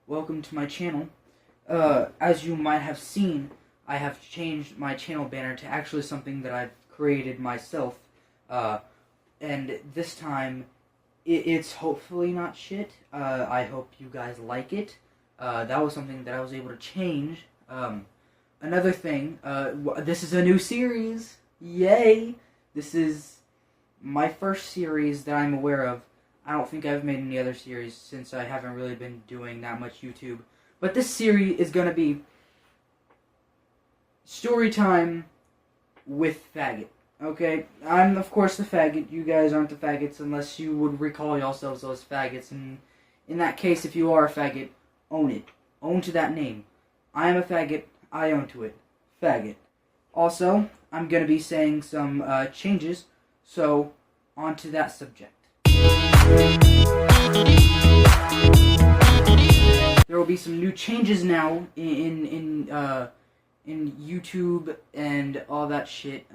Welcome to my channel. As you might have seen, I have changed my channel banner to actually something that I've created myself, and this time, it's hopefully not shit. I hope you guys like it. That was something that I was able to change. Another thing, this is a new series. Yay! This is my first series that I'm aware of. I don't think I've made any other series since I haven't really been doing that much YouTube. But this series is going to be story time with faggot. Okay? I'm, of course, the faggot. You guys aren't the faggots unless you would recall yourselves as faggots. And in that case, if you are a faggot, own it. Own to that name. I am a faggot. I own to it. Faggot. Also, I'm going to be saying some changes. So, on to that subject. There will be some new changes now in YouTube and all that shit.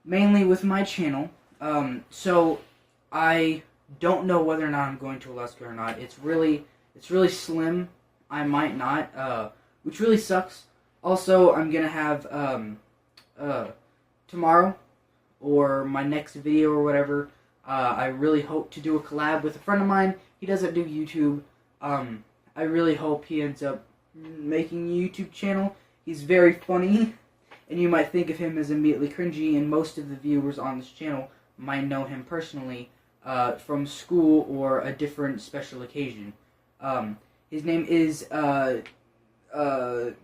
Mainly with my channel. So I don't know whether or not I'm going to Alaska or not. It's really slim. I might not. Which really sucks. Also, I'm gonna have tomorrow or my next video or whatever. I really hope to do a collab with a friend of mine. He doesn't do YouTube. I really hope he ends up making a YouTube channel. He's very funny, and you might think of him as immediately cringy, and most of the viewers on this channel might know him personally from school or a different special occasion. His name is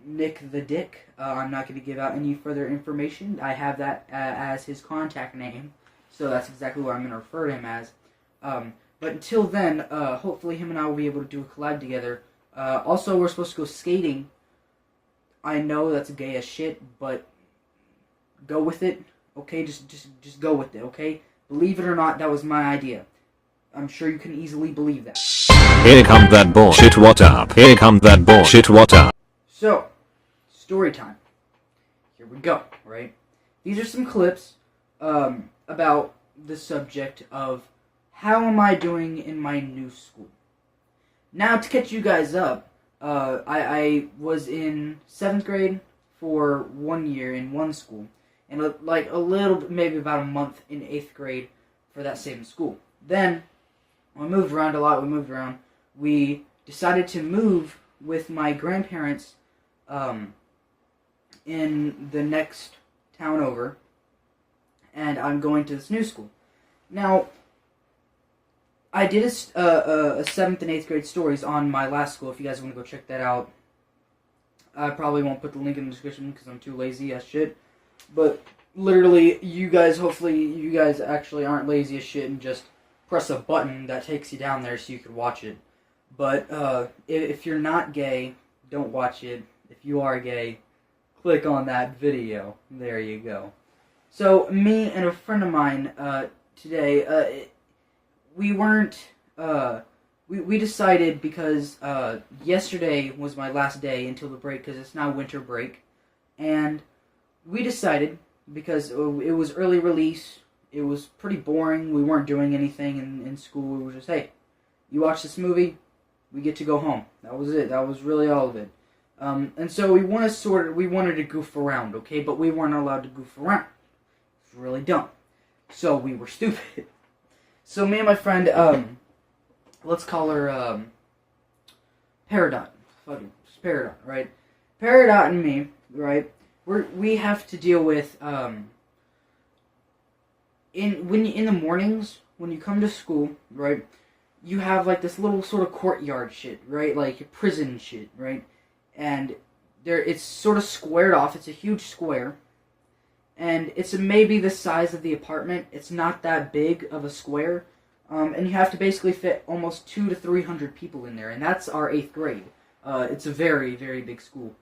Nick the Dick. I'm not going to give out any further information. I have that as his contact name. So that's exactly what I'm going to refer to him as. But until then, hopefully him and I will be able to do a collab together. Also, we're supposed to go skating. I know that's gay as shit, but go with it, okay? Just go with it, okay? Believe it or not, that was my idea. I'm sure you can easily believe that. Here come that bullshit, what up? Here come that bullshit, what up? So, story time. Here we go, right? These are some clips, about the subject of how am I doing in my new school. Now, to catch you guys up, I was in 7th grade for 1 year in one school, and like a little bit, maybe about a month in 8th grade for that same school. Then, we moved around a lot, we decided to move with my grandparents, in the next town over, and I'm going to this new school. Now, I did a 7th and 8th grade stories on my last school. If you guys want to go check that out, I probably won't put the link in the description because I'm too lazy as shit. But literally, hopefully you guys actually aren't lazy as shit and just press a button that takes you down there so you can watch it. But if you're not gay, don't watch it. If you are gay, click on that video. There you go. So, me and a friend of mine, today, we decided because, yesterday was my last day until the break, because it's now winter break, and we decided, because it was early release, it was pretty boring, we weren't doing anything in school, we were just, hey, you watch this movie, we get to go home. That was it, that was really all of it. And so we wanted to goof around, okay, but we weren't allowed to goof around. Really dumb. So we were stupid. So me and my friend, let's call her, Peridot. Fucking Peridot, right? Peridot and me, right? We have to deal with, in the mornings, when you come to school, right? You have like this little sort of courtyard shit, right? Like prison shit, right? And it's sort of squared off. It's a huge square. And it's maybe the size of the apartment. It's not that big of a square. And you have to basically fit almost 200 to 300 people in there. And that's our 8th grade. It's a very, very big school.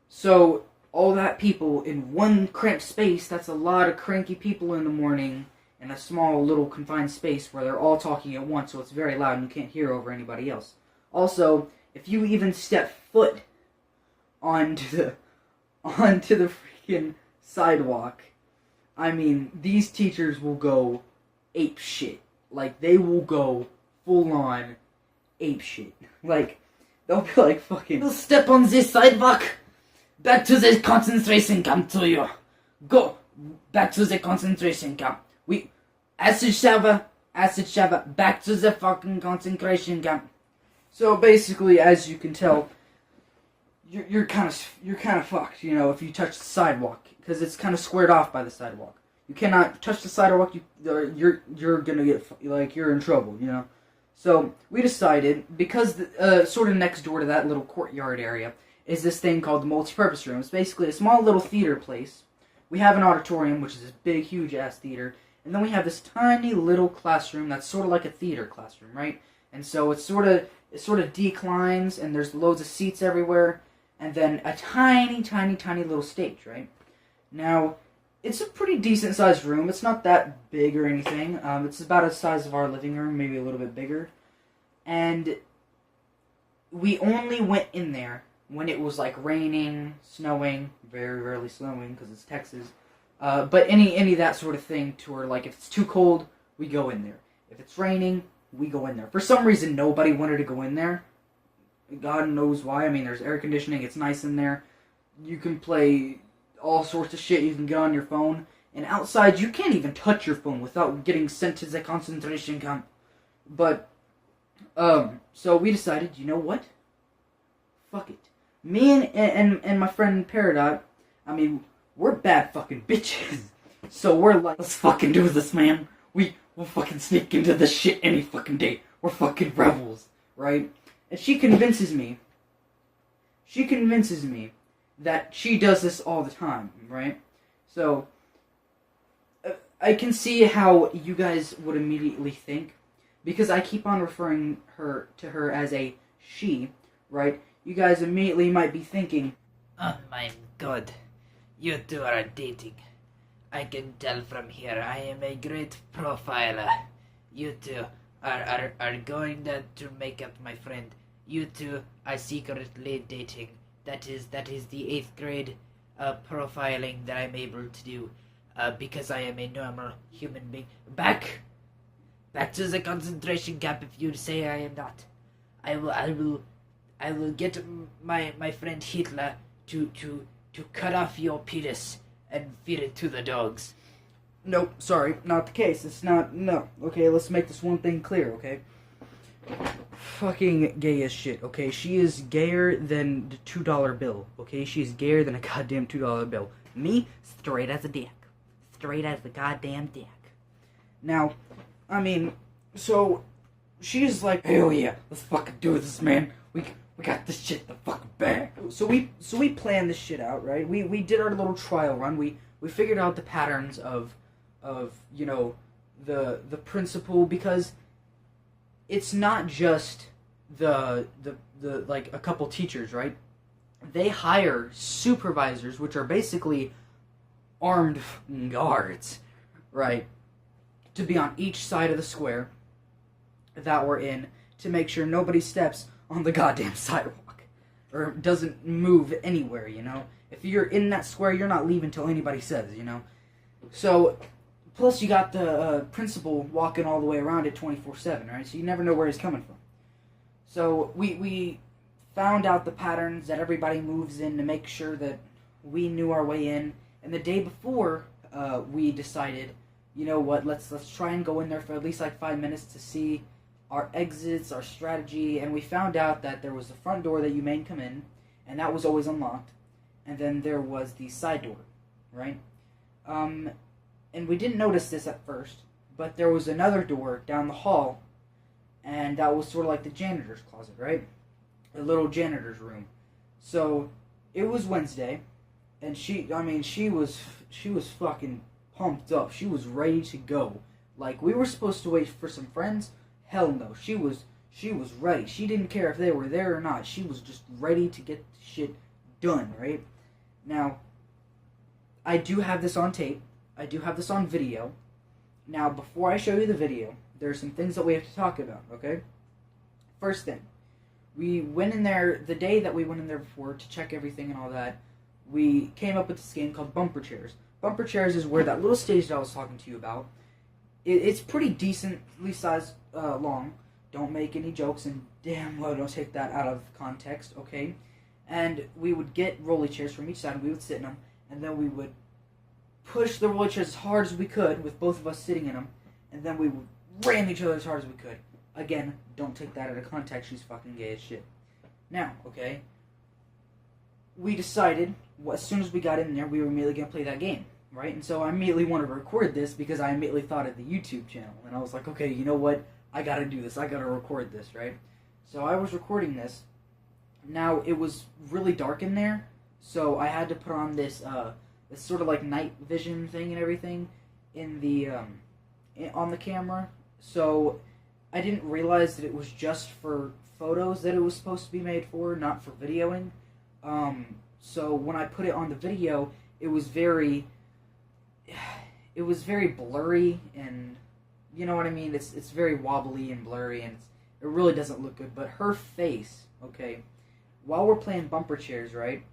So all that people in one cramped space, that's a lot of cranky people in the morning in a small little confined space where they're all talking at once, so it's very loud and you can't hear over anybody else. Also, if you even step foot onto the freaking sidewalk, I mean, these teachers will go ape shit. Like, they will go full on ape shit. Like, they'll be like fucking, step on this sidewalk, back to the concentration camp to you. Go back to the concentration camp. Acid shower, back to the fucking concentration camp. So basically, as you can tell, you're kind of fucked, you know, if you touch the sidewalk, because it's kind of squared off by the sidewalk. You cannot touch the sidewalk. You're gonna get, like, you're in trouble, you know. So we decided, because sort of next door to that little courtyard area is this thing called the multi-purpose room. It's basically a small little theater place. We have an auditorium, which is this big, huge ass theater, and then we have this tiny little classroom that's sort of like a theater classroom, right? And so it sort of declines, and there's loads of seats everywhere, and then a tiny, tiny, tiny little stage, right? Now, it's a pretty decent sized room. It's not that big or anything. It's about the size of our living room, maybe a little bit bigger. And we only went in there when it was like raining, snowing, very rarely snowing because it's Texas. But any that sort of thing to where, like, if it's too cold, we go in there. If it's raining, we go in there. For some reason, nobody wanted to go in there. God knows why. I mean, there's air conditioning. It's nice in there. You can play all sorts of shit. You can get on your phone. And outside, you can't even touch your phone without getting sent to the concentration camp. But, so we decided, you know what? Fuck it. Me and my friend Peridot, I mean, we're bad fucking bitches. So we're like, let's fucking do this, man. We'll fucking sneak into this shit any fucking day. We're fucking rebels, right? And she convinces me that she does this all the time, right? So, I can see how you guys would immediately think, because I keep on referring to her as a she, right? You guys immediately might be thinking, oh my god, you two are dating. I can tell from here I am a great profiler. You two are going to make up, my friend. You two are secretly dating. That is the 8th grade profiling that I'm able to do because I am a normal human being. Back to the concentration camp if you say I am not. I will get my friend Hitler to cut off your penis and feed it to the dogs. nope, sorry, not the case. It's not, no. Okay, let's make this one thing clear, okay? Fucking gay as shit, okay? She is gayer than the $2 bill, okay? She's gayer than a goddamn $2 bill. Me, straight as a dick. Straight as the goddamn dick. Now, I mean, so, she's like, hell yeah, let's fucking do this, man. We got this shit the fucking bag. So we planned this shit out, right? We did our little trial run. We figured out the patterns of you know, the principal, because it's not just the like a couple teachers, right? They hire supervisors, which are basically armed guards, right? To be on each side of the square that we're in, to make sure nobody steps on the goddamn sidewalk or doesn't move anywhere, you know? If you're in that square, you're not leaving till anybody says, you know? So, plus you got the principal walking all the way around it 24/7, right? So you never know where he's coming from. So we found out the patterns that everybody moves in to make sure that we knew our way in. And the day before, we decided, you know what, let's try and go in there for at least like 5 minutes to see our exits, our strategy, and we found out that there was the front door that you may come in, and that was always unlocked, and then there was the side door, right? And we didn't notice this at first, but there was another door down the hall, and that was sort of like the janitor's closet, right? A little janitor's room. So, it was Wednesday, and she was fucking pumped up. She was ready to go. Like, we were supposed to wait for some friends. Hell no. She was ready. She didn't care if they were there or not. She was just ready to get shit done, right? Now, I do have this on tape. I do have this on video. Now, before I show you the video, there's some things that we have to talk about, okay? First thing, we went in there, the day that we went in there before to check everything and all that, we came up with this game called Bumper Chairs. Bumper Chairs is where that little stage that I was talking to you about, it's pretty decently sized, long. Don't make any jokes, and damn well don't take that out of context, okay? And we would get rolly chairs from each side, and we would sit in them, and then we would push the rolly chairs as hard as we could, with both of us sitting in them, and then we would ram each other as hard as we could. Again, don't take that out of context, she's fucking gay as shit. Now, okay, we decided, as soon as we got in there, we were immediately going to play that game, right? And so I immediately wanted to record this, because I immediately thought of the YouTube channel, and I was like, okay, you know what, I gotta do this, I gotta record this, right? So I was recording this. Now, it was really dark in there, so I had to put on this, this sort of like night vision thing and everything in the, on the camera, so I didn't realize that it was just for photos that it was supposed to be made for, not for videoing. So when I put it on the video, it was very blurry, and you know what I mean? It's very wobbly and blurry, and it really doesn't look good. But her face, okay, while we're playing Bumper Chairs, right,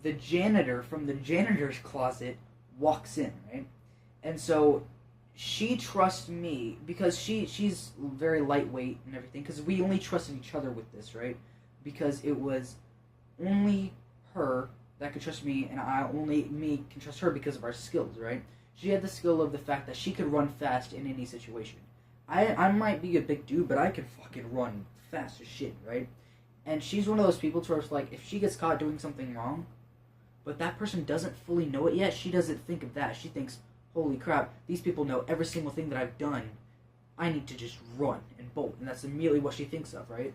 the janitor from the janitor's closet walks in, right? And so she trusts me, because she's very lightweight and everything, because we only trusted each other with this, right? Because it was only her that could trust me, and only me can trust her because of our skills, right? She had the skill of the fact that she could run fast in any situation. I might be a big dude, but I can fucking run fast as shit, right? And she's one of those people to where it's like, if she gets caught doing something wrong, but that person doesn't fully know it yet, she doesn't think of that. She thinks, holy crap, these people know every single thing that I've done. I need to just run and bolt. And that's immediately what she thinks of, right?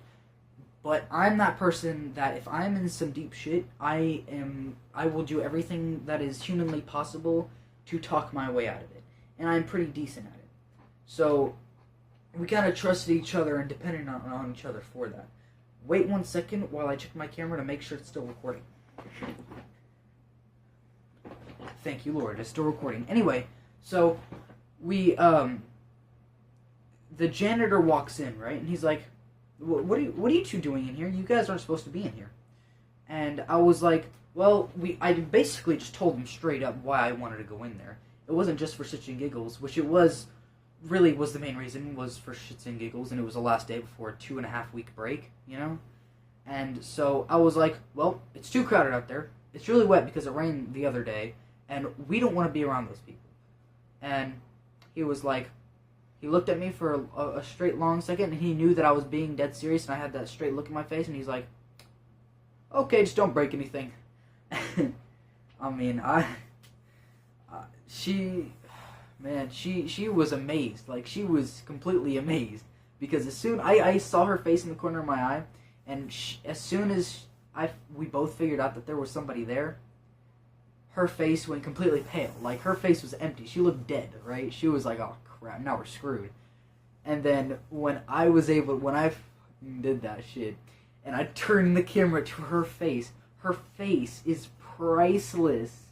But I'm that person that if I'm in some deep shit, I will do everything that is humanly possible to talk my way out of it. And I'm pretty decent at it. So we kind of trusted each other and depended on each other for that. Wait 1 second while I check my camera to make sure it's still recording. Thank you, Lord. It's still recording. Anyway, so we, the janitor walks in, right? And he's like, what are you two doing in here? You guys aren't supposed to be in here. And I was like, well, I basically just told him straight up why I wanted to go in there. It wasn't just for shits and giggles, which it really was the main reason, was for shits and giggles, and it was the last day before a 2.5 week break, you know? And so I was like, well, it's too crowded out there. It's really wet because it rained the other day, and we don't want to be around those people. And he was like, he looked at me for a straight long second, and he knew that I was being dead serious, and I had that straight look in my face, and he's like, okay, just don't break anything. I mean, she was amazed. Like, she was completely amazed, because as soon I saw her face in the corner of my eye, and as soon as we both figured out that there was somebody there, her face went completely pale. Like, her face was empty. She looked dead, right? She was like, oh crap, now we're screwed. And then when I did that shit, and I turned the camera to her face is priceless.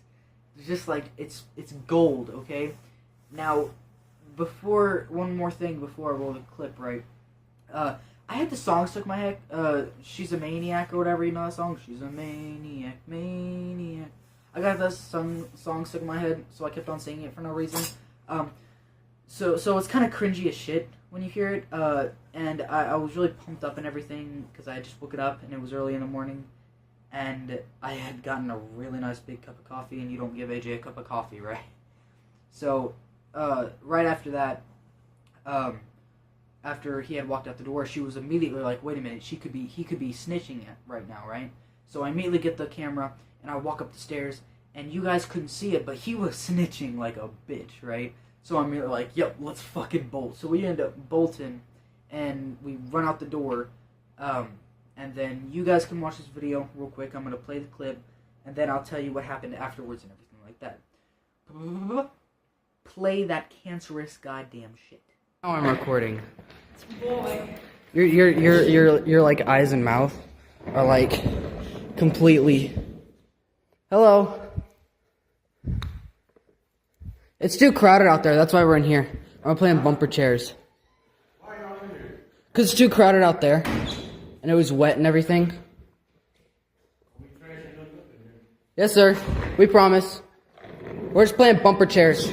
It's just like, it's gold, okay? Now, one more thing before I roll the clip, right? I had the song stuck in my head, She's a Maniac or whatever, you know that song? She's a maniac, maniac. I got that song stuck in my head, so I kept on singing it for no reason. So it's kind of cringy as shit when you hear it, and I was really pumped up and everything, because I had just woke it up, and it was early in the morning, and I had gotten a really nice big cup of coffee, and you don't give AJ a cup of coffee, right? So, right after that, after he had walked out the door, she was immediately like, wait a minute, he could be snitching right now, right? So I immediately get the camera, and I walk up the stairs, and you guys couldn't see it, but he was snitching like a bitch, right? So I'm like, yep, let's fucking bolt. So we end up bolting, and we run out the door, and then you guys can watch this video real quick. I'm going to play the clip, and then I'll tell you what happened afterwards and everything like that. Play that cancerous goddamn shit. Now I'm recording. Your like eyes and mouth are like completely Hello. It's too crowded out there. That's why we're in here. I'm playing bumper chairs. Why are you in here? Because it's too crowded out there. And it was wet and everything. Yes, sir. We promise. We're just playing bumper chairs.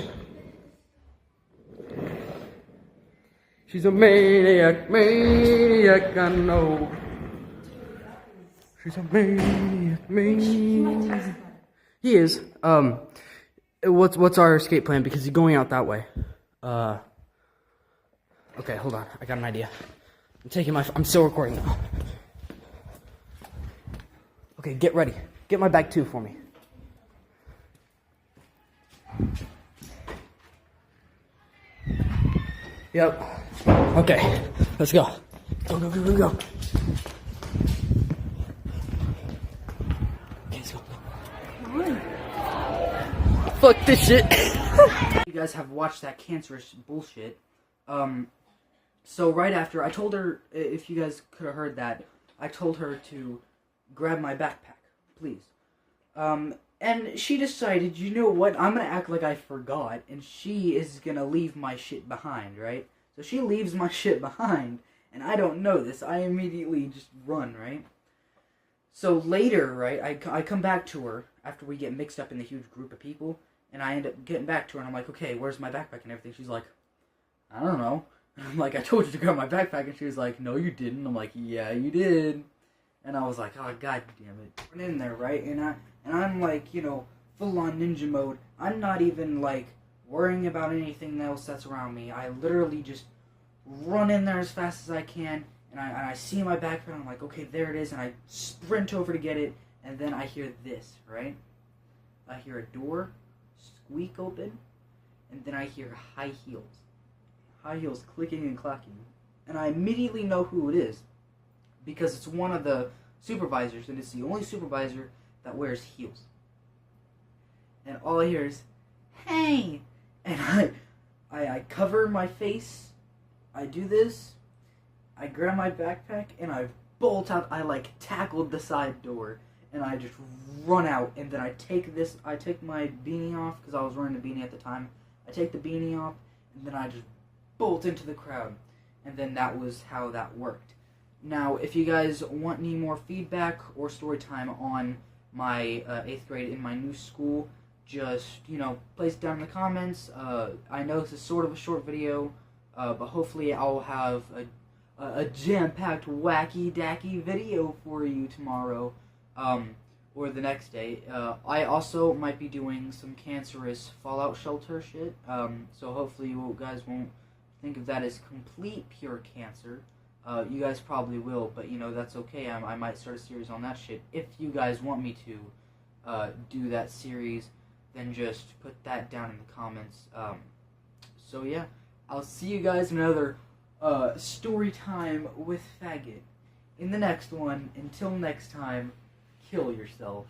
She's a maniac, maniac, I know. She's a maniac, maniac. He is. What's our escape plan? Because he's going out that way. Okay, hold on. I got an idea. I'm still recording now. Okay, get ready. Get my bag too for me. Yep. Okay, let's go. Go, go, go, go, go. Okay, let's go. Fuck this shit. You guys have watched that cancerous bullshit. So right after, I told her, if you guys could have heard that, I told her to grab my backpack, please. And she decided, you know what, I'm gonna act like I forgot, and she is gonna leave my shit behind, right? So she leaves my shit behind, and I don't know this. I immediately just run, right? So later, right, I come back to her after we get mixed up in the huge group of people, and I end up getting back to her, and I'm like, okay, where's my backpack and everything? She's like, I don't know. And I'm like, I told you to grab my backpack, and she was like, no, you didn't. I'm like, yeah, you did. And I was like, oh, god damn it. Went in there, right? And I'm like, you know, full on ninja mode. I'm not even like worrying about anything else that's around me. I literally just run in there as fast as I can, and I see my backpack, and I'm like, okay, there it is, and I sprint over to get it, and then I hear this, right? I hear a door squeak open, and then I hear high heels. High heels clicking and clacking. And I immediately know who it is, because it's one of the supervisors, and it's the only supervisor that wears heels. And all I hear is, hey! And I cover my face, I do this, I grab my backpack, and I bolt out. I like tackled the side door, and I just run out, and then I take my beanie off, because I was wearing a beanie at the time. I take the beanie off, and then I just bolt into the crowd. And then that was how that worked. Now, if you guys want any more feedback or story time on my 8th grade in my new school, just, you know, place it down in the comments. I know this is sort of a short video, but hopefully I'll have a jam-packed, wacky-dacky video for you tomorrow, or the next day. I also might be doing some cancerous Fallout Shelter shit, so hopefully you guys won't think of that as complete pure cancer. You guys probably will, but you know, that's okay. I might start a series on that shit. If you guys want me to do that series, then just put that down in the comments. So yeah, I'll see you guys in another story time with Faggot in the next one. Until next time, kill yourself.